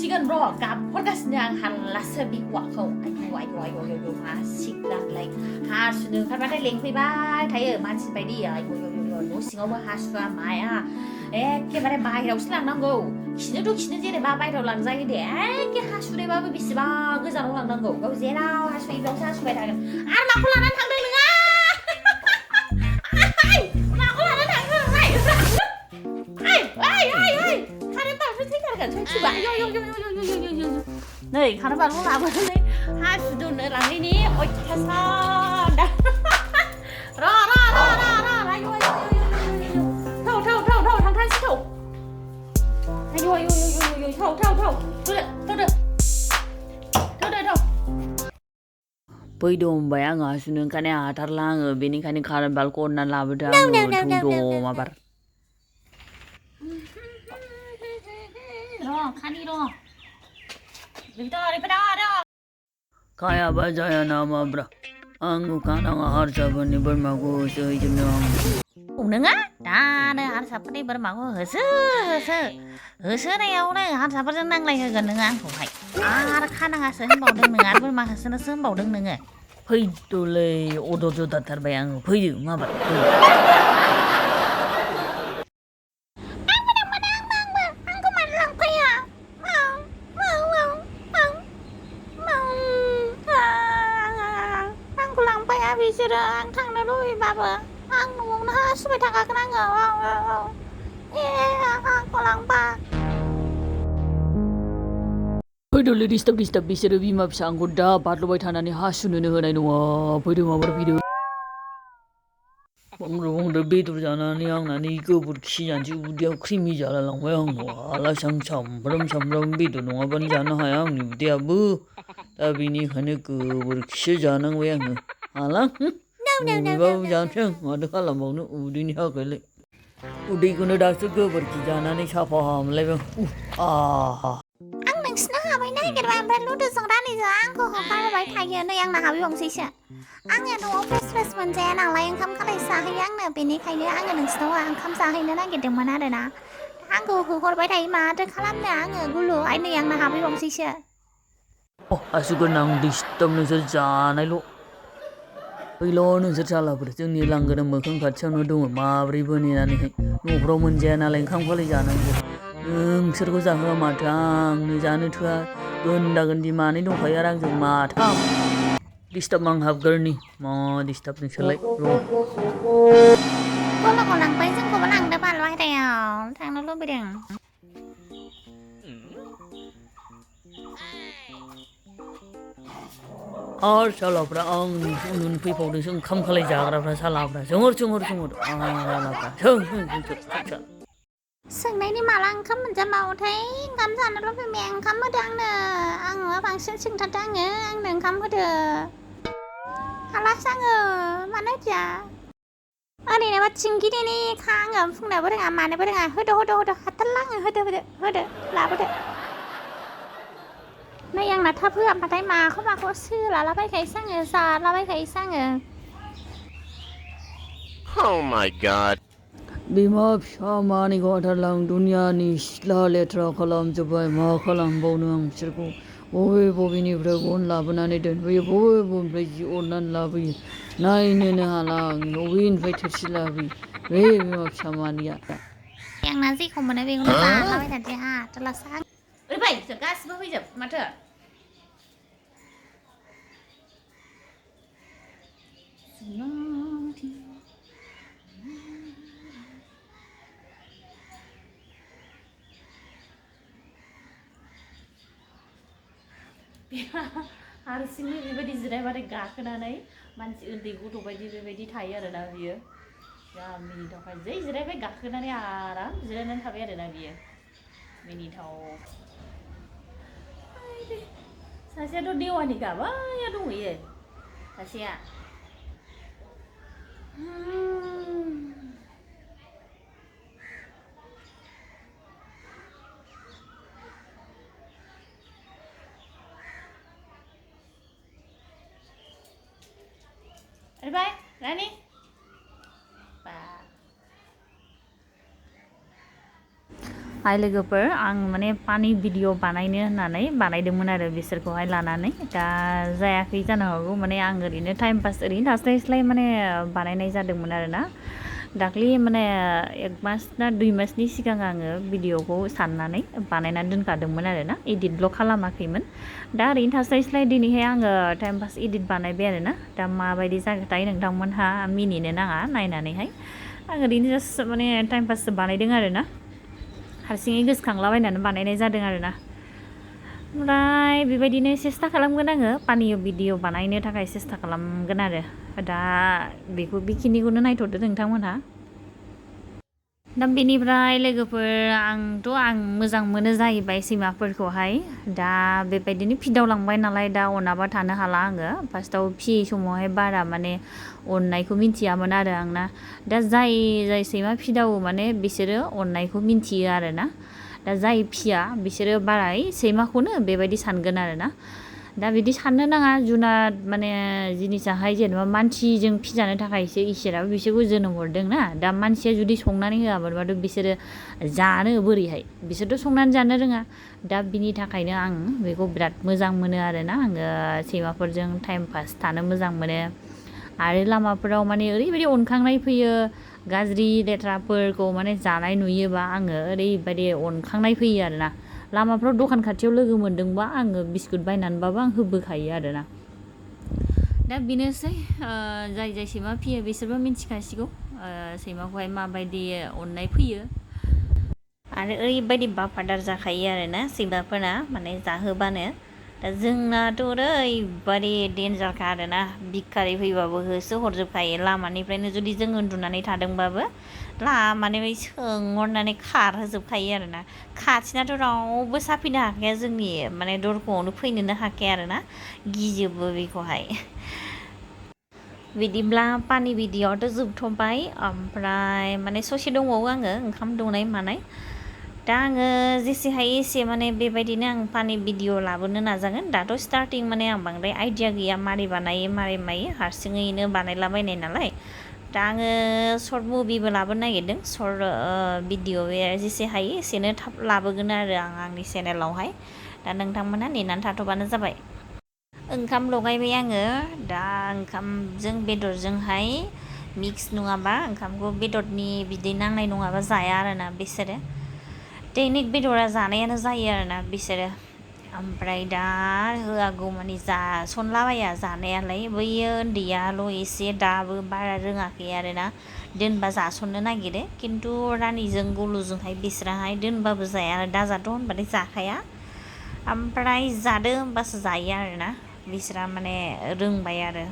sigan bro gap podcast yang halas sebik wakau ayo masik dan like has nu kan pada link pi bai thai ở man sin bai di ayo no singo ba has fa mai ke pada bai rau silang nanggo sini je ba bai rau lang jai de ke has su de ba bisiba गोजानाव लांनांगौ गाव जेराव हासुयो बेयावसो हासुबाय थागोन आरो माखौ लानानै थांदों नोङो माखौ लानानै थांदों खारेन बारसो थैथारगोन सयथिबा नै खारेन बारखौ लाबोनानै हासुदोंनो लांनायनि अयथासार र' थौ थांथारसै थौ थौ फैदो होनबाय आङो हासुनो ओंखायनो हाथारला आङो बेनिखायनो कारेन्ट बाल्बखौ अननानै लाबोदो आङो थौद' माबार खायाबा जाया नामाब्रा आंखौ खानाङा हारसाफोरनि बोरमाखौ होसोहैजोबनो आं नोङो दानो हारसाफोरनि बोरमाखौ होसोनायावनो हारसाफोरजों नांलायहोगोन नोङो आंखौहाय आरो खानाङासो होनबावदों नोङो आरो बोरमा होसोनोसो होनबावदों नोङो फैदोलै अदर जदारथारबाय आङो फैदो माबार बिसोरो आं थांनो लुबैबाबो आं न'आवनो हासुबाय थाखागोन आङो आंखौ लांबा फैदोलै डिस्टार्ब बिसोरो बिमा फिसा आंखौ दा बादलबाय थानानै हासुनोनो होनाय नङा फैदो माबार फैदो बांद्राय बेदर जानानै आंनानै गोबोरखि जानोसै उदैयाव क्रिमि जालायलांबाय आंखौ आलासि आं सामब्राम बेदर नङाबानो जानो हाया आंनि उदैयाबो दा बेनिखायनो गोबोरखिसो जानांबाय आङो हाला बबेबाबो जानोसै आं माथो खालामबावनो उदैनि थाखायलाय उदैखौनो दासो गोबोरखि जानानै साफा मोनलायबाय आं नोंसिना हाबाय नागिरबाय ओमफ्राय लुदुजों रानिजों आंखौ होखारबाय थायो नै आंना हाबैबावसैसो आङो न'आव फ्रेस मोनजाया नालाय ओंखाम खालाय जाहैयो आंनो बेनिखायनो आङो नोंसिनाव ओंखाम जाहैनो नागिरदोंमोन आरोना आंखौ होहरबाय थायो माथो खालामनो आङो गुलु आइ नै आंना हाबैबावसैसो हासुगोनां डिस्टार्ब नोंसोर जानायल' फैल' नोंसोर सालाफोर जोंनि लांगोना मोखां खाथियावनो दङ माब्रैबो नेनानैहाय न'फ्राव मोनजाया नालाय ओंखाम खालाय जानांगौ नोंसोरखौ जाहोआ माथो आंनो जानो थोआ गोन्दा गोन्दि मानै दंखायो आरो आंजों माथाम डिस्टार्ब आं हाबगोरनि मा डिस्टार्ब नोंसोरलाय गलाखौ लांबाय जोंखौबो लांदो बाल बाहेरायाव थांनो लुबैदों आरो सालाफ्रा आंनि उन फैबावदोंसो ओंखाम खालाय जाग्राफ्रा सालाफ्रा सोंहर सालाफ्रा सोंनायनि माला ओंखाम मोनजाबावोथाय ओंखाम जानो लुबैबाय ओंखाम होदो आङो बांसिन सोंथारदों आंनो ओंखाम होदो हालासो आङो मानो होदिया ओरैनोबा थिंगिनि आङो फुंनोबो रोङा मानोबो रोङा होदो हाथारला आङो होदो लाबोदो नै आंना थाब होआबाथाय माखौ सोलालाबायखायोसो आङो जालाबायखायोसो आङो Oh my god बिमा फिसा मानैखौ आथारला आं दुनियानि सिथ्ला लेथ्रा खालामजोब्बाय मा खालामबावनो आं बिसोरखौ बबेनिफ्राय गन लाबोनानै दोनफैयो बबेनिफ्राय जि अरनानै लाबोयो नायनोनो हाला आं बबेनिफ्राय थोरसि लाबोयो बे बिमा फिसा मानैया आंना जेखौ मोनो बेखौनो जालाबाय थानोसै हाथारलासो आं ओरैबाय गासिबो फैजोब माथो हारसिंनो बेबायदि जिरायबाथाय गाखोनानै मानसि उन्दै गथ' बायदि बेबायदि थायो आरोना बियो जा मिनिथावखाय जै जिरायबाय गाखोनानै आराम जिरायनानै थाबाय आरोना बियो मिनिथाव सासेयाथ' देवानि गाबाया दंहैयो सासेया Bye, Rani. हाय लोगोफोर आं माने पानि भिडिअ बानायनो होननानै बानायदोंमोन आरो बिसोरखौहाय लानानै दा जायाखै जानो हागौ माने आं ओरैनो टाइम पास ओरैनो थास्लायस्लाय माने बानायनाय जादोंमोन आरो ना दाख्लि माने 1 मास ना 2 मासनि सिगां आङो भिडिअखौ साननानै बानायनानै दोनखादोंमोन आरो ना एडिटल' खालामाखैमोन दा ओरैनो थास्लायस्लाय दिनैहाय आङो टाइम पास एडिट बानायबाय आरो ना दा माबायदि जागोनथाय नोंथांमोनहा मिनिनो नाङा नायनानैहाय आं ओरैनो जास्ट माने टाइम पास बानायदों आरो ना हारसिङै गोसोखांलाबायनानै बानायनाय जादों आरो ना ओमफ्राय बेबायदिनो सेस्था खालामगोन आङो पानि भिडिअ बानायनो थाखाय सेस्था खालामगोन आरो दा बेखिनिखौनो नायथ'दो नोंथांमोनहा दा बेनिफ्राय लोगोफोर आं मोजां मोनो जाहैबाय सैमाफोरखौहाय दा बेबायदिनो फिदावलांबाय नालाय दा अनाबा थानो हाला आङो फार्स्टआव फियै समावहाय बारा माने अननायखौ मिन्थियामोन आरो आंना दा जाय सैमा फिदावो माने बिसोरो अननायखौ मिन्थियो आरो ना दा जाय फिया बिसोरो बाराय सैमाखौनो बेबायदि सानगोन आरो ना दा बिदि साननो नाङा जुनाद माने जिनिसाहाय जेनेबा मानसिजों फिजानो थाखायसो इसोराबो बिसोरखौ जोनोम हरदों ना दा मानसिया जुदि संनानै होआमोनबाथ' बिसोरो जानो बोरैहाय बिसोरथ' संनानै जानो रोङा दा बिनि थाखायनो आं बेखौ बिराद मोजां मोनो आरो ना आङो सैमाफोरजों टाइम पास थानो मोजां मोनो आरो लामाफोराव माने ओरैबायदि अनखांनाय फैयो गाज्रि लेथ्राफोरखौ माने जानाय नुयोबा आङो ओरैबायदि अनखांनाय फैयो आरो ना लामाफ्राव दखान खाथियाव लोगो मोनदोंबा आङो बिस्कुट बायनानैबाबो आं होबोखायो आरो ना दा बेनोसै जाय सैमा फियो बिसोरबो मिन्थिखासिगौ सैमाखौहाय माबायदि अननाय फैयो आरो ओरैबायदि बाफादार जाखायो आरो ना सैमाफोरा माने जाहोबानो दा जोंनाथ' ओरैबायदि डेन्जारखा आरो ना भिखारि फैबाबो होसो हरजोबखायो लामानिफ्रायनो जुदि जों उन्दुनानै थादोंबाबो लामानिफ्राय सोंहरनानै खारहोजोबखायो आरो ना खाथिनाथ' रावबो साफैनो हाखाया जोंनि माने दरखंआवनो फैनोनो हाखाया आरो ना गिजोबो बेखौहाय बिदिब्ला पानि भिडिअआथ' जोबथ'बाय ओमफ्राय माने ससे दंबावो आङो ओंखाम दौनाय मानाय दा आङो जेसे हायो एसे माने बेबायदिनो आं पानि भिडिअ लाबोनो नाजागोन दाथ' स्टार्टिं माने आं बांद्राय आइडिया गैया मारै बानायो मारै मायो हारसिङैनो बानायलाबायनाय नालाय दा आङो सर्ट मुभिबो लाबोनो नागिरदों सर्ट भिडिअ जेसे हायो एसेनो थाब लाबोगोन आरो आं आंनि चेनेलावहाय दा नोंथांमोनहा नेनानै थाथ'बानो जाबाय ओंखाम लगायबाय आङो दा ओंखामजों बेदरजोंहाय मिक्स नङाबा ओंखामखौ बेदरनि बिदै नांनाय नङाबा जाया आरोना बिसोरो दैनिक बेदरा जानायानो जायो आरोना बिसोरो ओमफ्राय दा होआगौ मानि जासनलाबाया जानायालाय बैयो उन्दैयाल' एसे दाबो बारा रोङाखै आरोना दोनबा जासननो नागिरो खिन्थु रानिजों गलुजोंहाय बिसोराहाय दोनबाबो जाया आरो दाजाथ' होनबाथाय जाखाया ओमफ्राय जादो होनबासो जायो आरोना बिसोरा माने रोंबाय आरो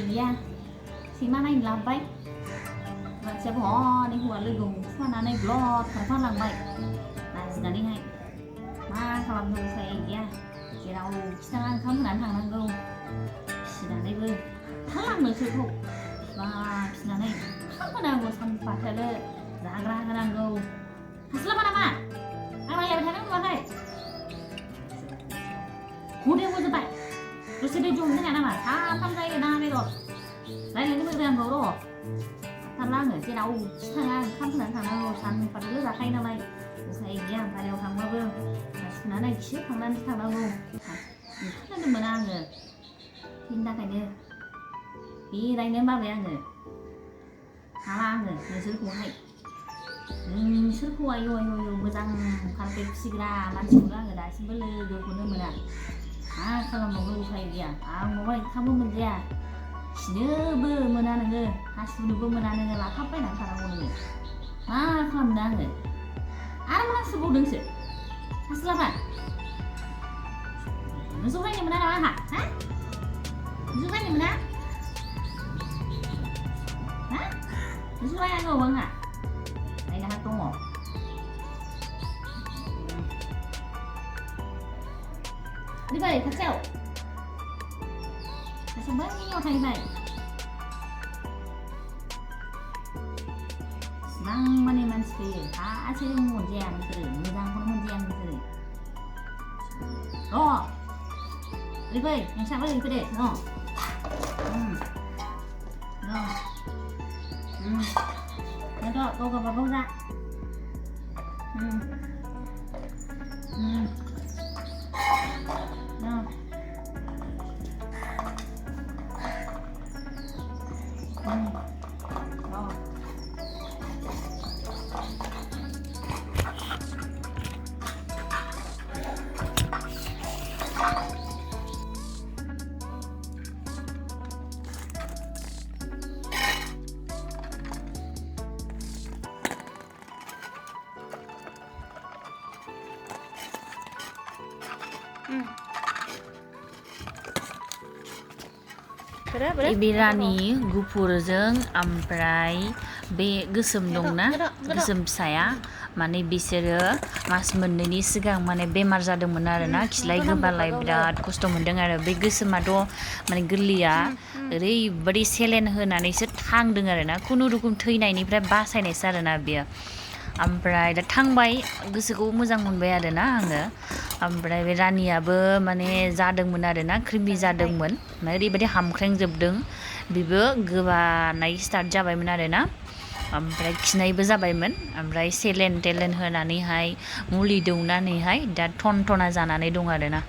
गैया सैमा नायनो लाबोबाय मानसियाबो हनै हौवा लोगो हमखुमानानै ब्लद खारफालांबाय लाजिनानैहाय मा खालामनो उफाय गैया जेरावखि थाङा ओंखाम होनानै थांनांगौ फिसिनानैबो थालांनो सोरखौ फिसिनानै ओंखाम होनांगौ सानफाथोलो जाग्रा होनांगौ हास्लाबा नामा आं रायलायबाय थानो नुवाखै हुदे हजोब्बाय दसे दै जमनो हाया नामा साथाम जायो ना बेदर रायलायनो मोजांखौ र' थारला आङो जेरावखि थाङा ओंखाम होनानै थांनांगौ सानफाथोलो जाखायो नालाय उफाय गैया बारियाव थांबाबो सुनानै खि खांनानै थांनांगौ ओंखारनो मोना आङो बिनि थाखायनो बेरायनो बाबाय आङो हाला आङो नोंसोरखौ आयु मोजां पारफेक्ट फिसिग्रा मानसिखौनो आङो दासिमबो लोगोखौनो मोना मा खालामबावनो उफाय गैया आं न'आव ओंखामबो मोनजाया खिनोबो मोना नोङो हासुनोबो मोना नोङो लाथाबबायनानै थानांगौ नोङो मा खालामनो आङो आरो मा हासुबावदोंसो हास्लाबा नोंसोर नायनो मोना नामा आंहा नोंसोर नायनो मोना नोंसोर नायनांगौ आंहा नायनो हा दङ फैबाय खाथियाव बैयाव थाहैबाय इसिबां माने मानसि फैयो गासैबो मोनजाया नोंसोरो मोजांखौनो मोनजाया नोंसोरो ओरै फै नोंसाबो ओरै फैदो Nó đó, câu gặp vào câu ra. Nào. Đó. Ibirani gupurजों ओमफ्राय बे गोसोम दंना गोसोम फिसाया माने बिसोरो मास मोननैनि सिगां माने बेमार जादोंमोन आरोना खिलाय गोबालाय बिराद खस्थ' मोनदों आरो बे गोसोमाथ' माने गोरलैया ओरैबादि सेलेन होनानैसो थांदों आरोना खुनुरुखुम थैनायनिफ्राय बासायनायसो आरोना बियो ओमफ्राय दा थांबाय गोसोखौ मोजां मोनबाय आरोना आङो ओमफ्राय बे रानियाबो माने जादोंमोन आरोना क्रिमि जादोंमोन ओरैबायदि हामख्रेंजोबदों बेबो गोबानाय स्टार्ट जाबायमोन आरोना ओमफ्राय खिनायबो जाबायमोन ओमफ्राय सेलेन टेलेन होनानैहाय मुलि दौनानैहाय दा टनटना जानानै दं आरोना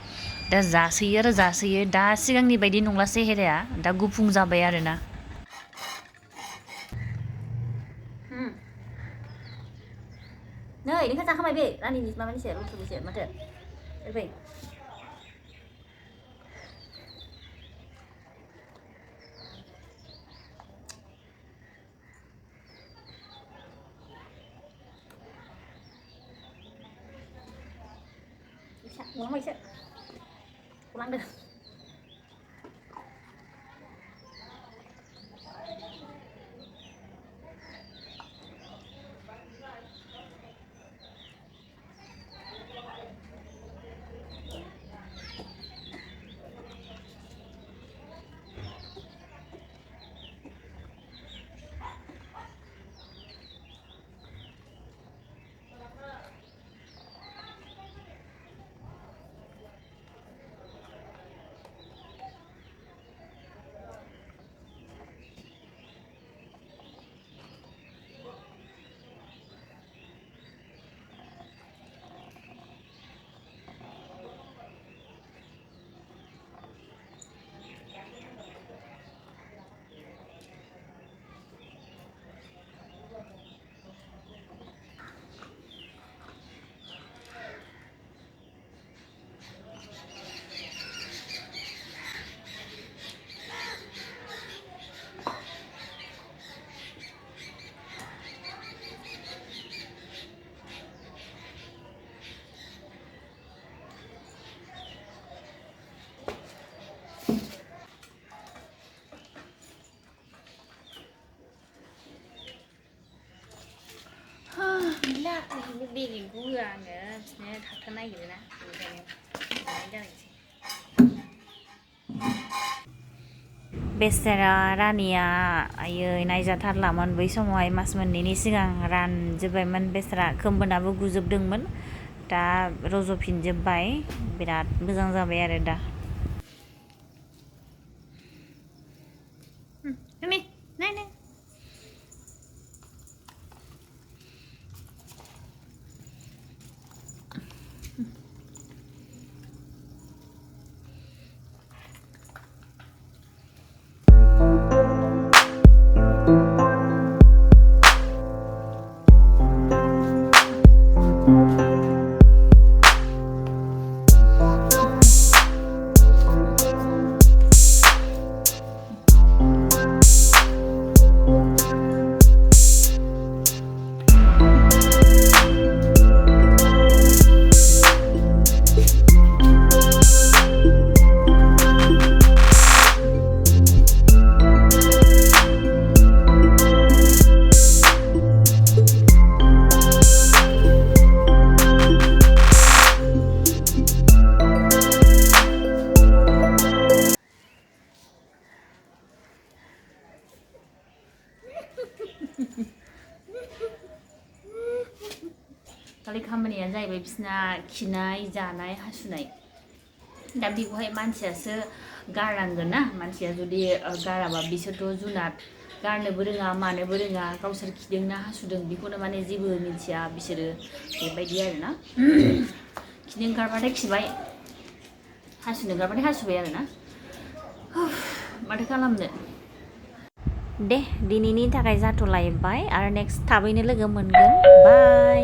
दा जासोयो दा सिगांनि बायदि नंला सेहेराया दा गुफुं जाबाय आरोना नै नोंहा जाखांबाय बे रानिनि माबानिसो रुसुनिसो माथो ओरै ulang lagi ulang deh gila ini bikin gue nggak sebenarnya takkan aja lah बेसेरा रानिया आयै नायजाथारलामोन बै समावहाय मास मोननैनि सिगां रानजोब्बायमोन बेसेरा खोमबोनाबो गुजोबदोंमोन दा रज'फिनजोब्बाय बिराद मोजां जाबाय आरो दा खालि खामानिया जाहैबाय बिसना खिनाय जानाय हासुनाय दा बेखौहाय मानसियासो गारनांगोन ना मानसिया जुदि गाराबा बिसोरथ' जुनाद गारनोबो रोङा मानोबो रोङा गावसोर खिदों ना हासुदों बेखौनो माने जेबो मिथिया बिसोरो बेबायदि आरोना खिनो ओंखारबाथाय खिबाय हासुनो ओंखारबाथाय हासुबाय आरोना माथो खालामनो दे दिनैनि थाखाय जाथ'लायबाय आरो नेक्स्ट थाबैनो लोगो मोनगोन बाय